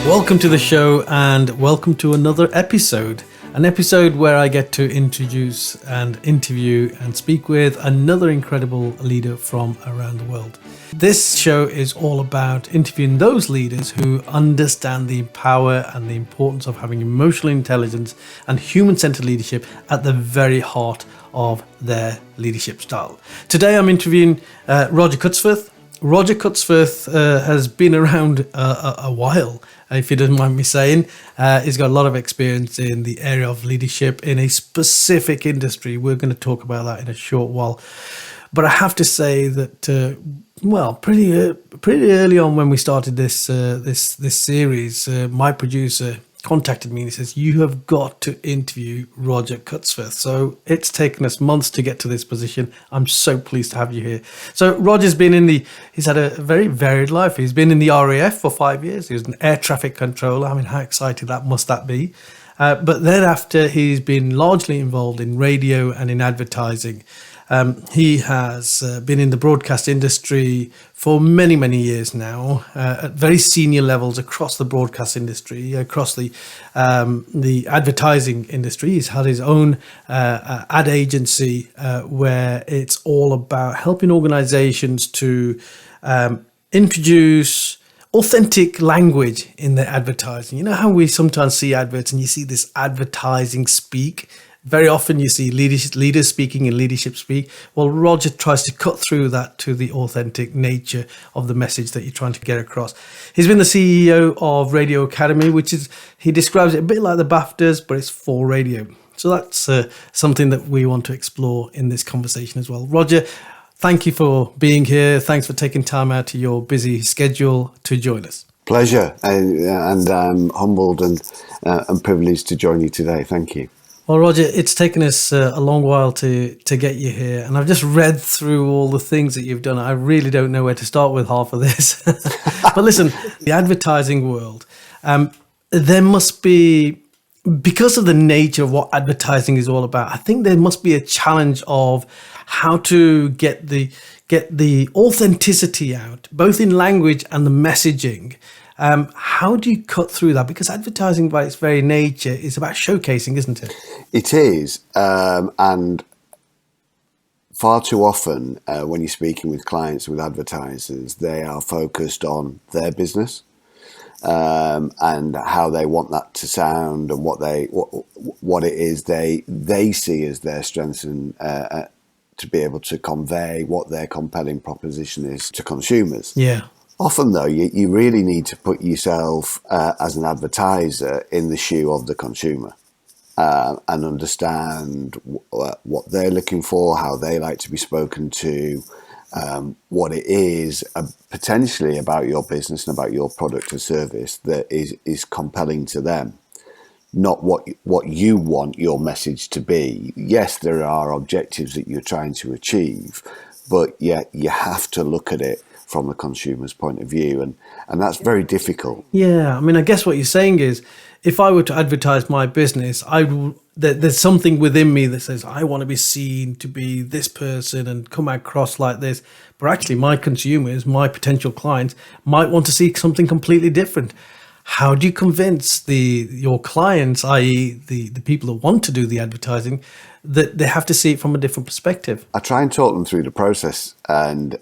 Welcome to the show and welcome to another episode. An episode where I get to introduce and interview and speak with another incredible leader from around the world. This show is all about interviewing those leaders who understand the power and the importance of having emotional intelligence and human-centered leadership at the very heart of their leadership style. Today I'm interviewing Roger Cutsforth. Roger Cutsforth has been around a while, if you don't mind me saying. He's got a lot of experience in the area of leadership in a specific industry. We're going to talk about that in a short while. But I have to say that, pretty early on when we started this series, my producer contacted me and he says, "You have got to interview Roger Cutsforth." So it's taken us months to get to this position. I'm so pleased to have you here. So Roger's he's had a very varied life. He's been in the RAF for 5 years. He was an air traffic controller. I mean, how exciting must that be? But then after, he's been largely involved in radio and in advertising. He has been in the broadcast industry for many, many years now, at very senior levels across the broadcast industry, across the advertising industry. He's had his own ad agency where it's all about helping organizations to introduce authentic language in their advertising. You know how we sometimes see adverts and you see this advertising speak? Very often you see leaders speaking and leadership speak. Well, Roger tries to cut through that to the authentic nature of the message that you're trying to get across. He's been the CEO of Radio Academy, he describes it a bit like the BAFTAs, but it's for radio. So that's something that we want to explore in this conversation as well. Roger, thank you for being here. Thanks for taking time out of your busy schedule to join us. Pleasure, and I'm humbled and privileged to join you today. Thank you. Well, Roger, it's taken us a long while to get you here, and I've just read through all the things that you've done. I really don't know where to start with half of this. But listen, the advertising world, there must be, because of the nature of what advertising is all about, I think there must be a challenge of how to get the authenticity out, both in language and the messaging. How do you cut through that? Because advertising by its very nature is about showcasing, isn't it? It is. And far too often when you're speaking with clients, with advertisers, they are focused on their business and how they want that to sound and what it is they see as their strengths and to be able to convey what their compelling proposition is to consumers. Yeah. Often, though, you really need to put yourself as an advertiser in the shoe of the consumer and understand what they're looking for, how they like to be spoken to, what it is potentially about your business and about your product or service that is compelling to them, not what you want your message to be. Yes, there are objectives that you're trying to achieve, but yet you have to look at it from the consumer's point of view, and that's very difficult. Yeah, I mean, I guess what you're saying is, if I were to advertise my business, there's something within me that says I want to be seen to be this person and come across like this, but actually my consumers, my potential clients, might want to see something completely different. How do you convince your clients, i.e. the people that want to do the advertising, that they have to see it from a different perspective? I try and talk them through the process and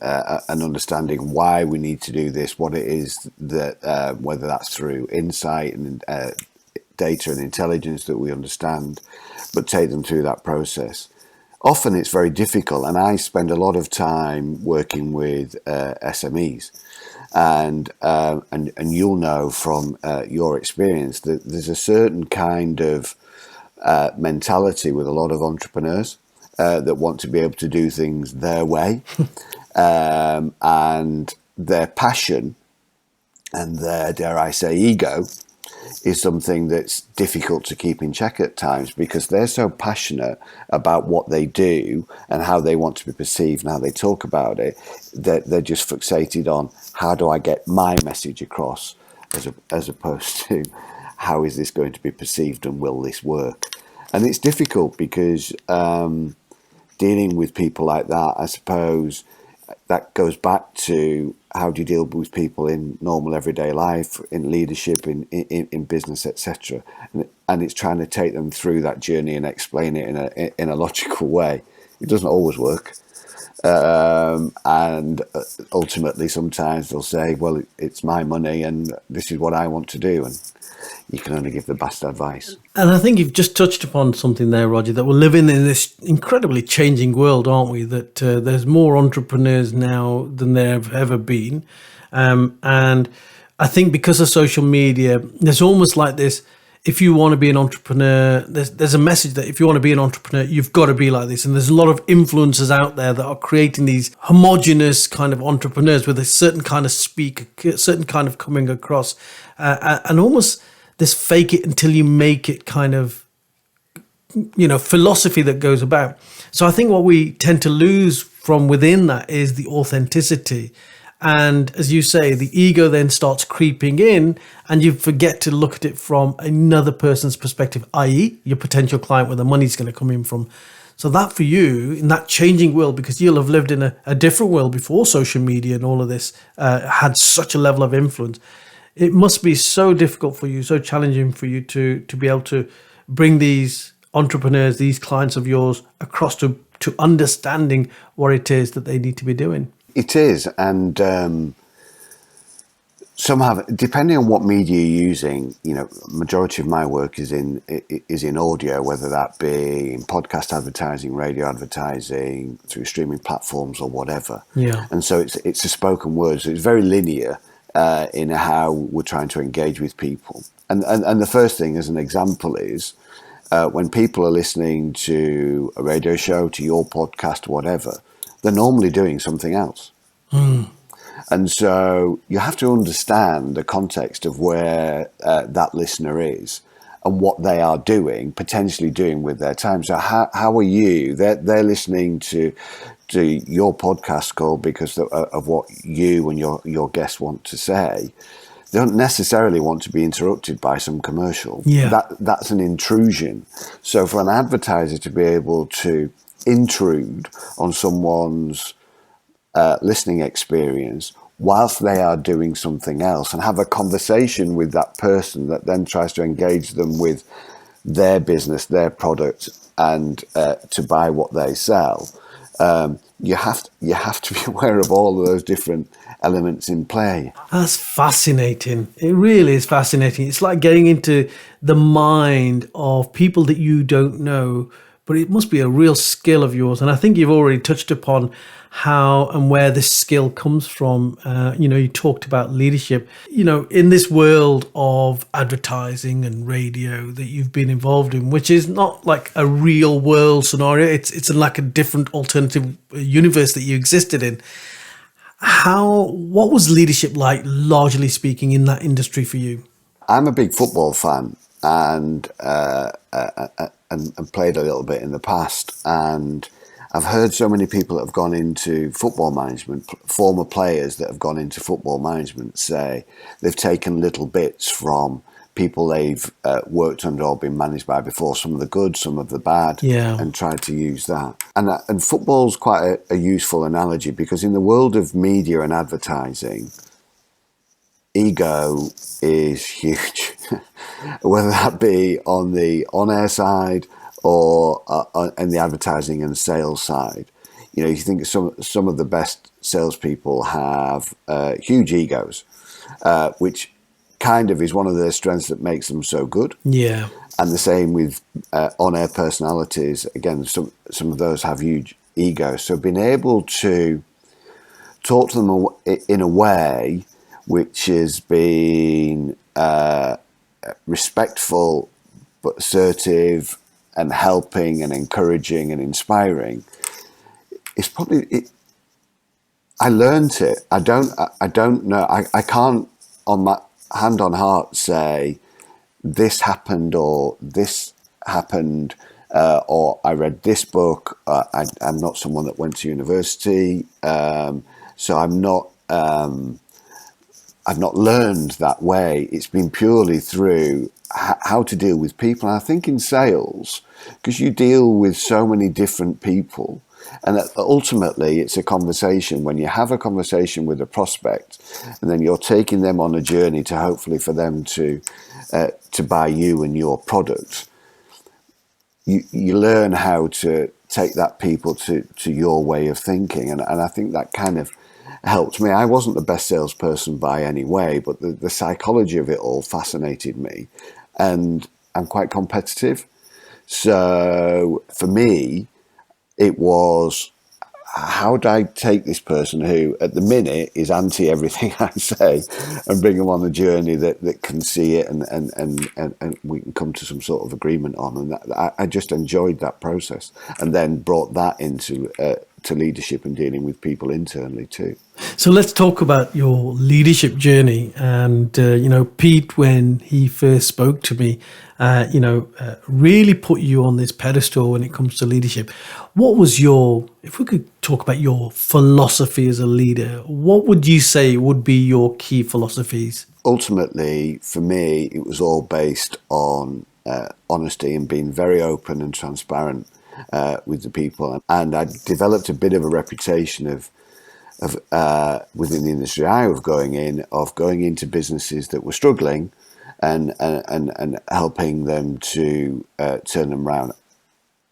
understanding why we need to do this, what it is that, whether that's through insight and data and intelligence that we understand, but take them through that process. Often it's very difficult, and I spend a lot of time working with SMEs. And you'll know from your experience that there's a certain kind of mentality with a lot of entrepreneurs that want to be able to do things their way, and their passion and their, dare I say, ego is something that's difficult to keep in check at times, because they're so passionate about what they do and how they want to be perceived and how they talk about it, that they're just fixated on how do I get my message across, as opposed to how is this going to be perceived and will this work. And it's difficult because dealing with people like that, I suppose that goes back to how do you deal with people in normal everyday life, in leadership, in business, etc. And it's trying to take them through that journey and explain it in a logical way. It doesn't always work. And ultimately, sometimes they'll say, well, it's my money and this is what I want to do. And you can only give the best advice. And I think you've just touched upon something there, Roger, that we're living in this incredibly changing world, aren't we? That there's more entrepreneurs now than there have ever been. And I think because of social media, there's almost like this, if you want to be an entrepreneur, there's a message that if you want to be an entrepreneur, you've got to be like this. And there's a lot of influencers out there that are creating these homogenous kind of entrepreneurs with a certain kind of speak, a certain kind of coming across, and almost this fake it until you make it kind of, philosophy that goes about. So I think what we tend to lose from within that is the authenticity. And as you say, the ego then starts creeping in and you forget to look at it from another person's perspective, i.e. your potential client where the money's going to come in from. So that for you, in that changing world, because you'll have lived in a different world before social media and all of this had such a level of influence, it must be so difficult for you, so challenging for you to be able to bring these entrepreneurs, these clients of yours across to understanding what it is that they need to be doing. It is, and some have, depending on what media you're using. Majority of my work is in audio, whether that be in podcast advertising, radio advertising, through streaming platforms or whatever. Yeah, and so it's a spoken word, so it's very linear in how we're trying to engage with people. And the first thing, as an example, is when people are listening to a radio show, to your podcast, whatever, they're normally doing something else. And so you have to understand the context of where that listener is and what they are doing, potentially doing with their time. So how are you? They're listening to your podcast call because of what you and your guests want to say. They don't necessarily want to be interrupted by some commercial. Yeah. That's an intrusion. So for an advertiser to be able to intrude on someone's listening experience whilst they are doing something else and have a conversation with that person that then tries to engage them with their business, their product, and to buy what they sell, you have to be aware of all of those different elements in play. That's fascinating. It really is fascinating. It's like getting into the mind of people that you don't know, but it must be a real skill of yours. And I think you've already touched upon how and where this skill comes from. You talked about leadership. In this world of advertising and radio that you've been involved in, which is not like a real world scenario, it's like a different alternative universe that you existed in. What was leadership like, largely speaking, in that industry for you? I'm a big football fan and played a little bit in the past, and I've heard so many people that have gone into football management, former players that have gone into football management, say they've taken little bits from people they've worked under or been managed by before, some of the good, some of the bad, and tried to use that. And football's quite a useful analogy, because in the world of media and advertising, ego is huge, whether that be on the on-air side or in the advertising and sales side. You think some of the best salespeople have huge egos, which kind of is one of their strengths that makes them so good. Yeah. And the same with on-air personalities. Again, some of those have huge egos. So being able to talk to them in a way which has been respectful but assertive and helping and encouraging and inspiring, it's probably I learned it. I don't know. I can't on my hand on heart say this happened or this happened or I read this book. I'm not someone that went to university, so I'm not. I've not learned that way. It's been purely through how to deal with people. And I think in sales, because you deal with so many different people, And ultimately, it's a conversation. When you have a conversation with a prospect, and then you're taking them on a journey to hopefully for them to buy you and your product, you learn how to take that people to your way of thinking. And I think that kind of helped me. I wasn't the best salesperson by any way, but the psychology of it all fascinated me. And I'm quite competitive. So for me, it was, how do I take this person who at the minute is anti everything I say and bring them on a journey that can see it and we can come to some sort of agreement on. And I just enjoyed that process, and then brought that into to leadership and dealing with people internally too. So let's talk about your leadership journey. And, Pete, when he first spoke to me, really put you on this pedestal when it comes to leadership. What was if we could talk about your philosophy as a leader, what would you say would be your key philosophies? Ultimately, for me, it was all based on honesty and being very open and transparent with the people. And I developed a bit of a reputation of within the industry I was going into businesses that were struggling and helping them to turn them around.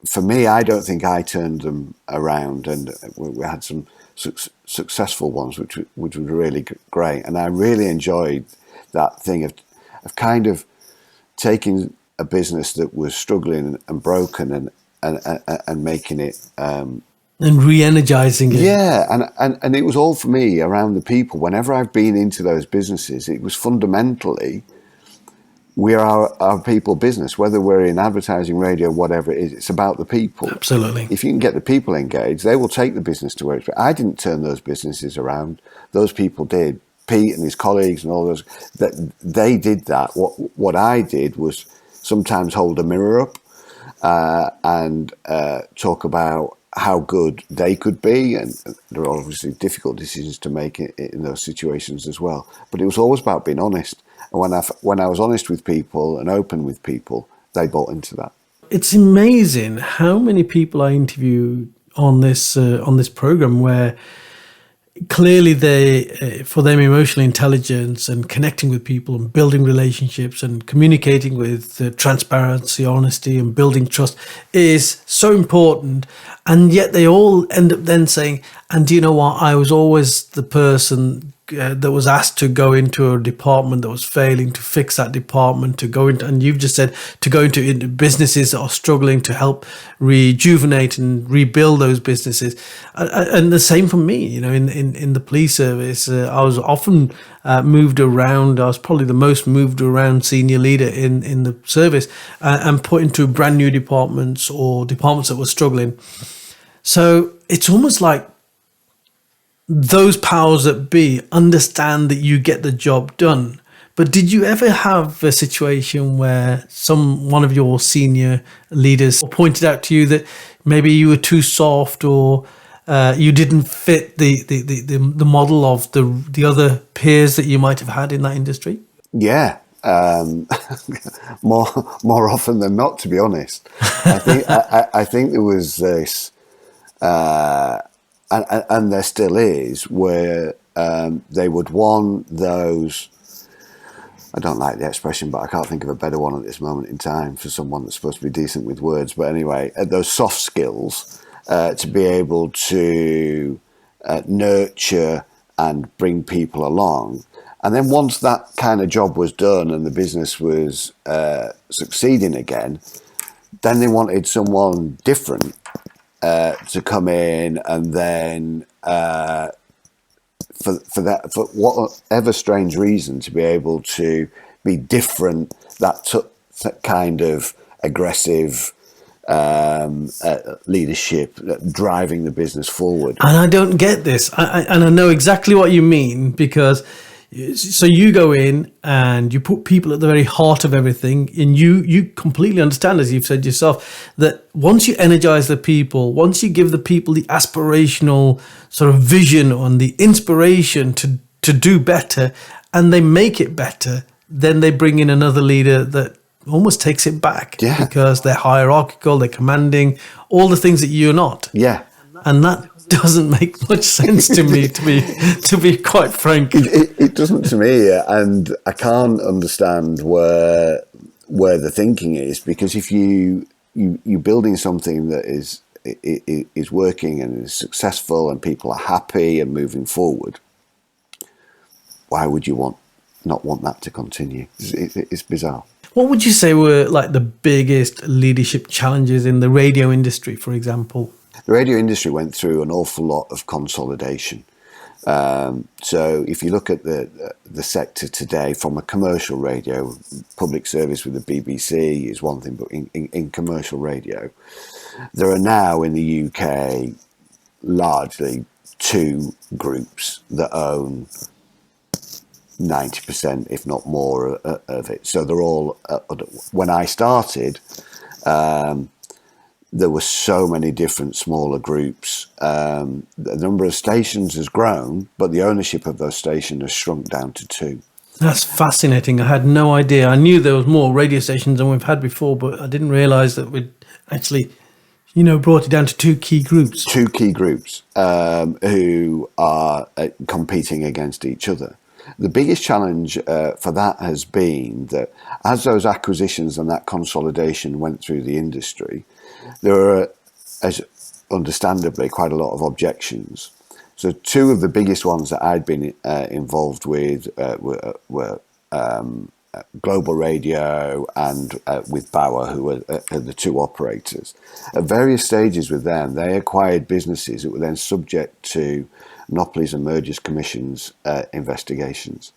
For me, I don't think I turned them around, and we had some successful ones, which were really great. And I really enjoyed that thing of kind of taking a business that was struggling and broken and making it and re-energizing it. Yeah, and it was all for me around the people. Whenever I've been into those businesses, it was fundamentally, we are our people business. Whether we're in advertising, radio, whatever it is, it's about the people. Absolutely. If you can get the people engaged, they will take the business to where it's. I didn't turn those businesses around. Those people did. Pete and his colleagues and all those, that they did that. What I did was sometimes hold a mirror up and talk about how good they could be, and there are obviously difficult decisions to make in those situations as well. But it was always about being honest. And when I was honest with people and open with people, they bought into that. It's amazing how many people I interview on this program where clearly for them, emotional intelligence and connecting with people and building relationships and communicating with transparency, honesty, and building trust is so important. And yet they all end up then saying, and do you know what? I was always the person that was asked to go into a department that was failing, to fix that department, to go into, and you've just said, to go into businesses that are struggling, to help rejuvenate and rebuild those businesses. And the same for me, in the police service, I was often moved around. I was probably the most moved around senior leader in the service, and put into brand new departments or departments that were struggling. So it's almost like those powers that be understand that you get the job done. But did you ever have a situation where one of your senior leaders pointed out to you that maybe you were too soft, or you didn't fit the model of the other peers that you might have had in that industry? Yeah. More often than not, to be honest. I think there was this, and there still is, where they would want those. I don't like the expression, but I can't think of a better one at this moment in time for someone that's supposed to be decent with words. But anyway, those soft skills to be able to nurture and bring people along. And then once that kind of job was done and the business was succeeding again, then they wanted someone different to come in, and then for whatever strange reason, to be able to be different, that kind of aggressive leadership, driving the business forward. And I don't get this. And I know exactly what you mean, because so you go in and you put people at the very heart of everything, and you completely understand, as you've said yourself, that once you energize the people, once you give the people the aspirational sort of vision and the inspiration to do better, and they make it better, then they bring in another leader that almost takes it back. Yeah. Because they're hierarchical, they're commanding, all the things that you're not. Yeah. And that doesn't make much sense to me, to be quite frank. It doesn't to me, and I can't understand where the thinking is, because if you're building something that is working and is successful and people are happy and moving forward, why would you not want that to continue? It's bizarre. What would you say were like the biggest leadership challenges in the radio industry, for example? The radio industry went through an awful lot of consolidation. So if you look at the sector today, from a commercial radio, public service with the BBC is one thing, but in commercial radio, there are now in the UK largely two groups that own 90%, if not more, of it. So they're all, when I started, there were so many different smaller groups. The number of stations has grown, but the ownership of those stations has shrunk down to two. That's fascinating. I had no idea. I knew there was more radio stations than we've had before, but I didn't realise that we'd actually, brought it down to two key groups. Two key groups who are competing against each other. The biggest challenge for that has been that as those acquisitions and that consolidation went through the industry, there are, as understandably, quite a lot of objections. So two of the biggest ones that I'd been involved with were Global Radio and with Bauer, who were the two operators. At various stages with them, they acquired businesses that were then subject to monopolies and mergers commissions investigations.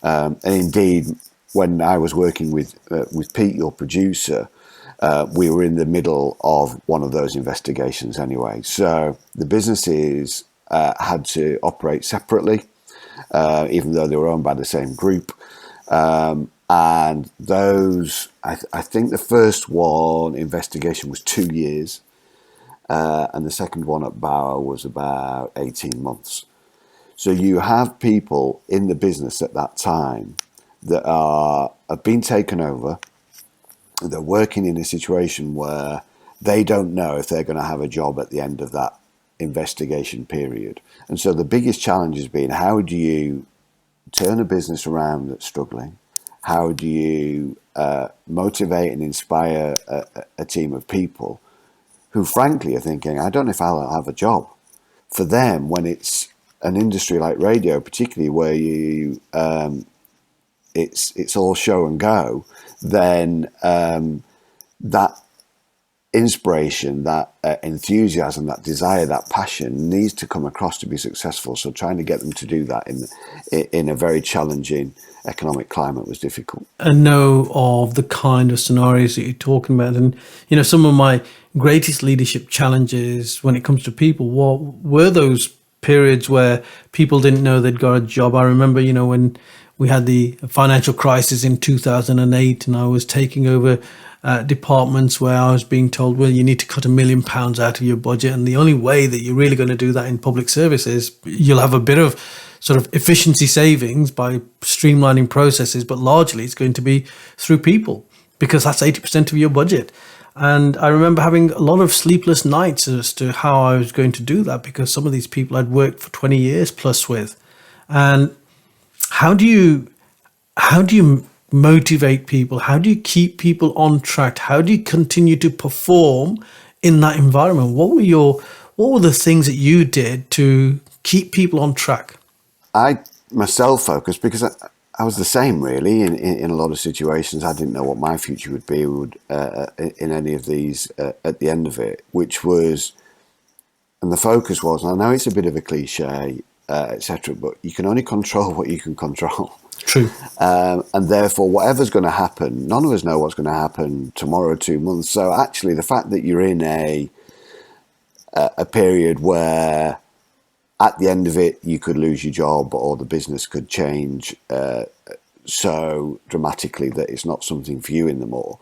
And indeed, when I was working with Pete, your producer, we were in the middle of one of those investigations anyway. So the businesses had to operate separately, even though they were owned by the same group. And those, I think the first one investigation was 2 years. And the second one at Bauer was about 18 months. So you have people in the business at that time that have been taken over. They're working in a situation where they don't know if they're going to have a job at the end of that investigation period. And so the biggest challenge has been, how do you turn a business around that's struggling? How do you motivate and inspire a team of people who frankly are thinking, I don't know if I'll have a job? For them, when it's an industry like radio, particularly where you it's all show and go, then that inspiration, that enthusiasm, that desire, that passion needs to come across to be successful. So trying to get them to do that in a very challenging economic climate was difficult. I know of the kind of scenarios that you're talking about, and some of my greatest leadership challenges when it comes to people were those periods where people didn't know they'd got a job. I remember, when we had the financial crisis in 2008, and I was taking over departments where I was being told, well, you need to cut £1 million out of your budget, and the only way that you're really going to do that in public service is you'll have a bit of sort of efficiency savings by streamlining processes, but largely it's going to be through people, because that's 80% of your budget. And I remember having a lot of sleepless nights as to how I was going to do that, because some of these people I'd worked for 20 years plus with. And how do you motivate people? How do you keep people on track? How do you continue to perform in that environment? What were the things that you did to keep people on track? I myself focused because I was the same really in a lot of situations. I didn't know what my future would be in any of these at the end of it, which was, and the focus was, and I know it's a bit of a cliche, etc., but you can only control what you can control. True. And therefore, whatever's going to happen, none of us know what's going to happen tomorrow, 2 months. So actually, the fact that you're in a period where at the end of it, you could lose your job or the business could change so dramatically that it's not something for you anymore.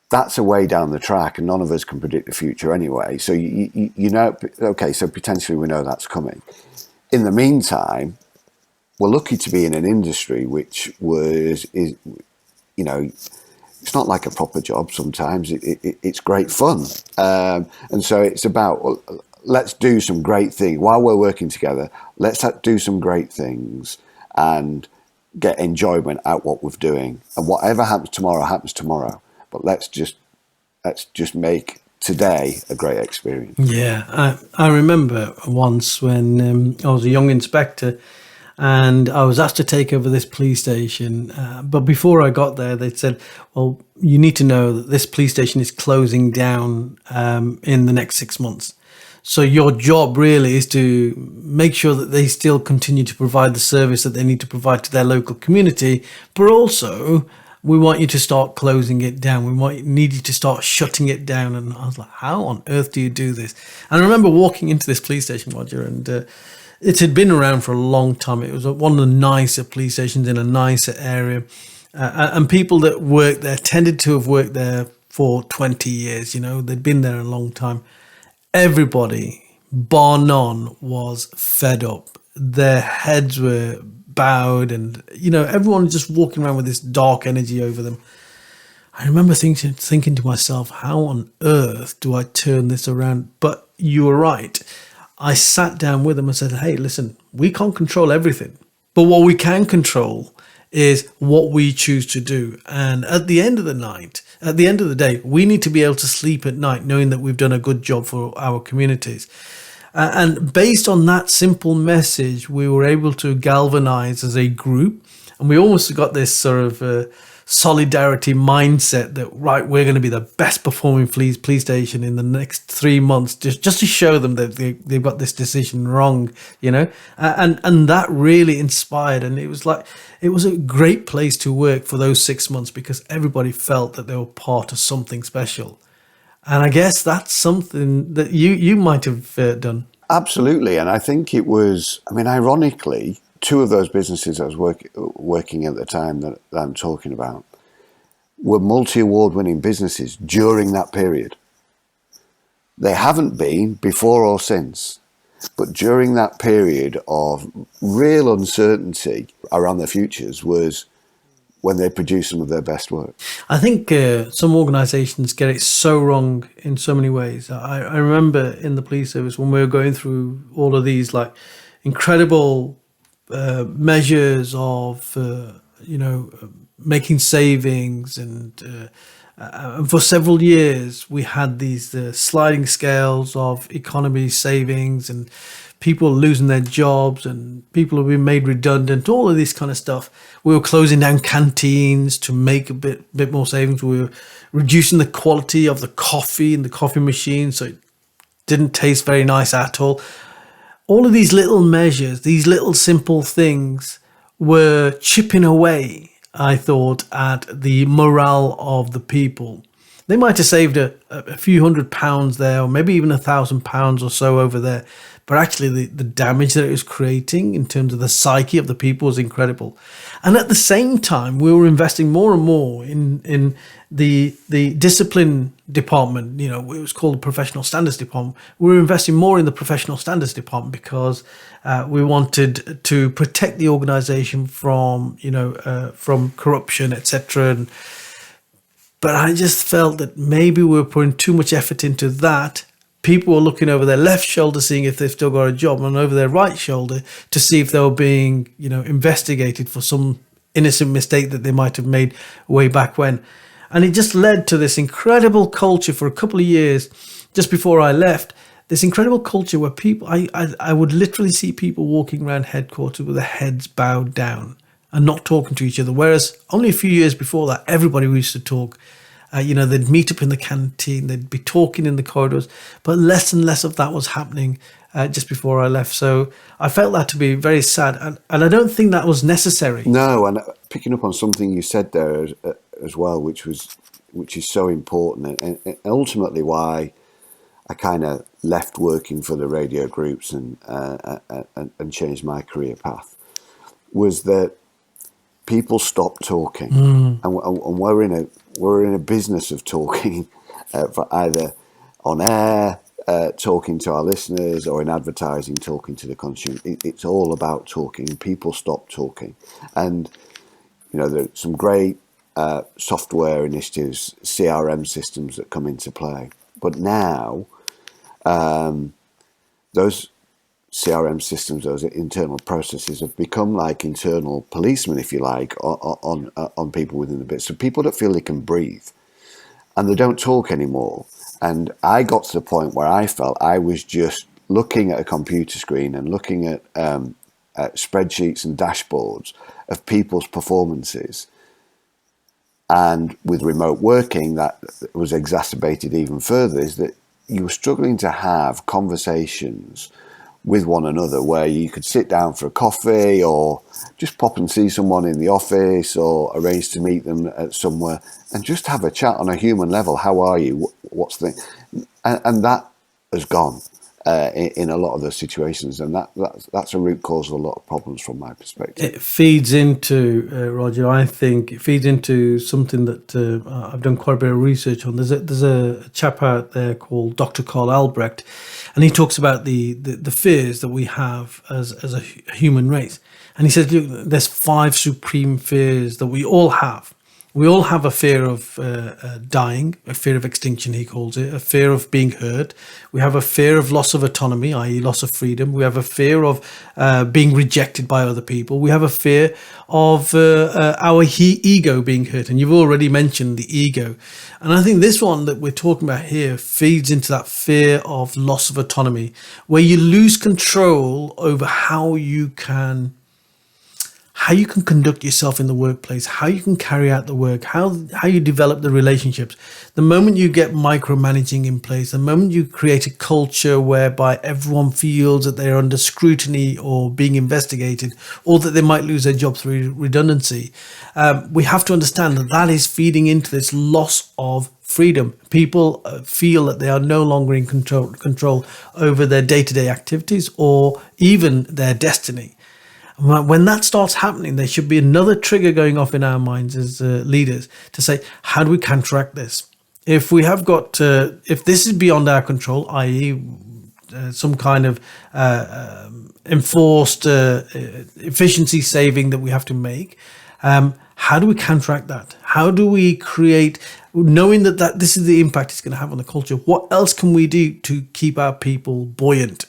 That's a way down the track, and none of us can predict the future anyway. So you know, okay, so potentially we know that's coming. In the meantime, we're lucky to be in an industry which it's not like a proper job sometimes. It's great fun. And so it's about, well, let's do some great things. While we're working together, let's do some great things and get enjoyment out what we're doing. And whatever happens tomorrow. But let's just make today a great experience. Yeah, I remember once when I was a young inspector and I was asked to take over this police station. But before I got there, they said, well, you need to know that this police station is closing down in the next 6 months. So your job really is to make sure that they still continue to provide the service that they need to provide to their local community, but also we want you to start closing it down. Need you to start shutting it down. And I was like, how on earth do you do this? And I remember walking into this police station, Roger, and it had been around for a long time. It was one of the nicer police stations in a nicer area. And people that worked there tended to have worked there for 20 years. You know, they'd been there a long time. Everybody, bar none, was fed up. Their heads were bowed, and you know, everyone was just walking around with this dark energy over them. I remember thinking to myself, how on earth do I turn this around? But you were right. I sat down with them and said, hey, listen, we can't control everything, but what we can control is what we choose to do. And at the end of the day, we need to be able to sleep at night knowing that we've done a good job for our communities. And based on that simple message, we were able to galvanize as a group. And we almost got this sort of solidarity mindset that, right, we're going to be the best performing police station in the next 3 months, just to show them that they've got this decision wrong, you know. And that really inspired. And it was a great place to work for those 6 months because everybody felt that they were part of something special. And I guess that's something that you might have done. Absolutely. And I think it was, I mean, ironically, two of those businesses I was working at the time that I'm talking about were multi-award winning businesses during that period. They haven't been before or since, but during that period of real uncertainty around their futures was when they produced some of their best work. I think some organisations get it so wrong in so many ways. I remember in the police service when we were going through all of these like incredible measures of making savings, and for several years we had these sliding scales of economy savings and people losing their jobs and people have been made redundant, all of this kind of stuff. We were closing down canteens to make a bit more savings. We were reducing the quality of the coffee in the coffee machine so it didn't taste very nice at all. All of these little measures, these little simple things were chipping away, I thought, at the morale of the people. They might have saved a few £100 there, or maybe even £1,000 or so over there. But actually the damage that it was creating in terms of the psyche of the people was incredible. And at the same time, we were investing more and more in the discipline department. You know, it was called the professional standards department. We were investing more in the professional standards department because we wanted to protect the organization from corruption, etc. But I just felt that maybe we were putting too much effort into that. People were looking over their left shoulder, seeing if they've still got a job, and over their right shoulder to see if they were being, investigated for some innocent mistake that they might have made way back when. And it just led to this incredible culture for a couple of years, just before I left, this incredible culture where people, I would literally see people walking around headquarters with their heads bowed down and not talking to each other. Whereas only a few years before that, everybody used to talk. They'd meet up in the canteen, they'd be talking in the corridors, but less and less of that was happening just before I left. So I felt that to be very sad, and I don't think that was necessary. No, and picking up on something you said there as well, which is so important, and ultimately why I kind of left working for the radio groups and changed my career path, was that people stopped talking, and we're in a business of talking, for either on air, talking to our listeners, or in advertising, talking to the consumer. It's all about talking. People stop talking, and there's some great software initiatives, CRM systems that come into play. But now, those CRM systems, those internal processes have become like internal policemen, if you like, on people within the business. So people that feel they can breathe and they don't talk anymore. And I got to the point where I felt I was just looking at a computer screen and looking at spreadsheets and dashboards of people's performances. And with remote working, that was exacerbated even further, is that you were struggling to have conversations with one another where you could sit down for a coffee or just pop and see someone in the office or arrange to meet them at somewhere and just have a chat on a human level. How are you? What's the... And that has gone in a lot of those situations, and that's a root cause of a lot of problems from my perspective. It feeds into, Roger, I think it feeds into something that I've done quite a bit of research on. There's a chap out there called Dr. Carl Albrecht, and he talks about the fears that we have as a human race. And he says, look, there's 5 supreme fears that we all have. We all have a fear of dying, a fear of extinction, he calls it, a fear of being hurt. We have a fear of loss of autonomy, i.e. loss of freedom. We have a fear of being rejected by other people. We have a fear of our ego being hurt. And you've already mentioned the ego. And I think this one that we're talking about here feeds into that fear of loss of autonomy, where you lose control over how you can conduct yourself in the workplace, how you can carry out the work, how you develop the relationships. The moment you get micromanaging in place, the moment you create a culture whereby everyone feels that they're under scrutiny or being investigated, or that they might lose their job through redundancy, we have to understand that is feeding into this loss of freedom. People feel that they are no longer in control over their day-to-day activities or even their destiny. When that starts happening, there should be another trigger going off in our minds as leaders to say, how do we counteract this? If we have got, if this is beyond our control, i.e. Some kind of enforced efficiency saving that we have to make, how do we counteract that? How do we create, knowing that this is the impact it's going to have on the culture, what else can we do to keep our people buoyant,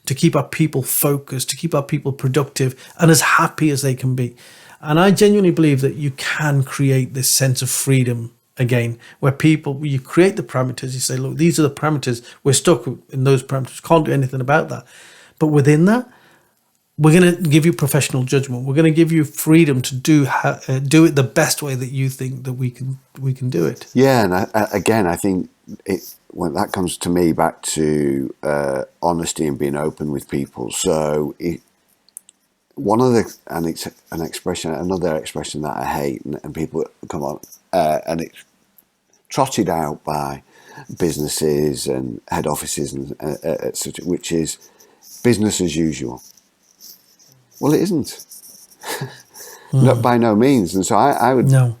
to keep our people focused, to keep our people productive and as happy as they can be? And I genuinely believe that you can create this sense of freedom again, where you create the parameters, you say, look, these are the parameters, we're stuck in those parameters, can't do anything about that. But within that, we're going to give you professional judgment. We're going to give you freedom to do it the best way that you think that we can do it. Yeah, and I think when that comes to me back to honesty and being open with people. So another expression that I hate, and people come on, and it's trotted out by businesses and head offices and which is business as usual. Well, it isn't. Not by no means. And so I would. No.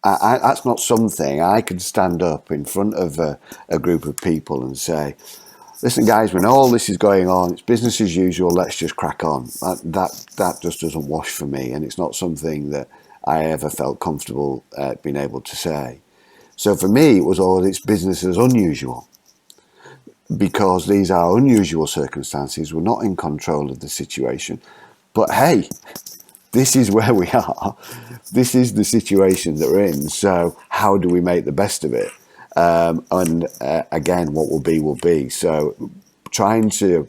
That's not something I could stand up in front of a group of people and say, listen, guys, when all this is going on, it's business as usual, let's just crack on. That just doesn't wash for me, and it's not something that I ever felt comfortable being able to say. So for me, it's business as unusual, because these are unusual circumstances. We're not in control of the situation. But hey, this is where we are. This is the situation that we're in. So how do we make the best of it? Again, what will be will be. So trying to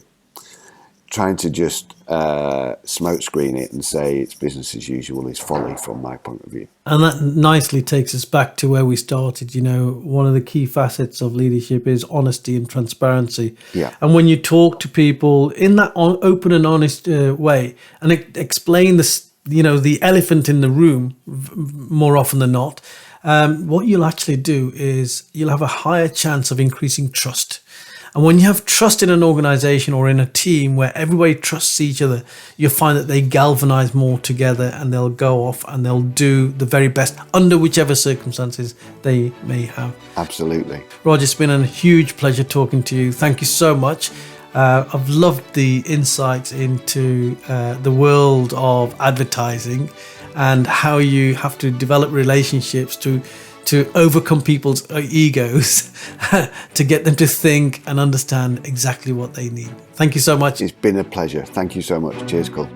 just smoke screen it and say it's business as usual is folly from my point of view. And that nicely takes us back to where we started. You know, one of the key facets of leadership is honesty and transparency. Yeah. And when you talk to people in that open and honest way, and explain the elephant in the room more often than not, what you'll actually do is you'll have a higher chance of increasing trust. And when you have trust in an organization or in a team where everybody trusts each other, you'll find that they galvanize more together, and they'll go off and they'll do the very best under whichever circumstances they may have. Absolutely. Roger, it's been a huge pleasure talking to you. Thank you so much. I've loved the insights into the world of advertising and how you have to develop relationships to overcome people's egos to get them to think and understand exactly what they need. Thank you so much. It's been a pleasure. Thank you so much. Cheers, Kul.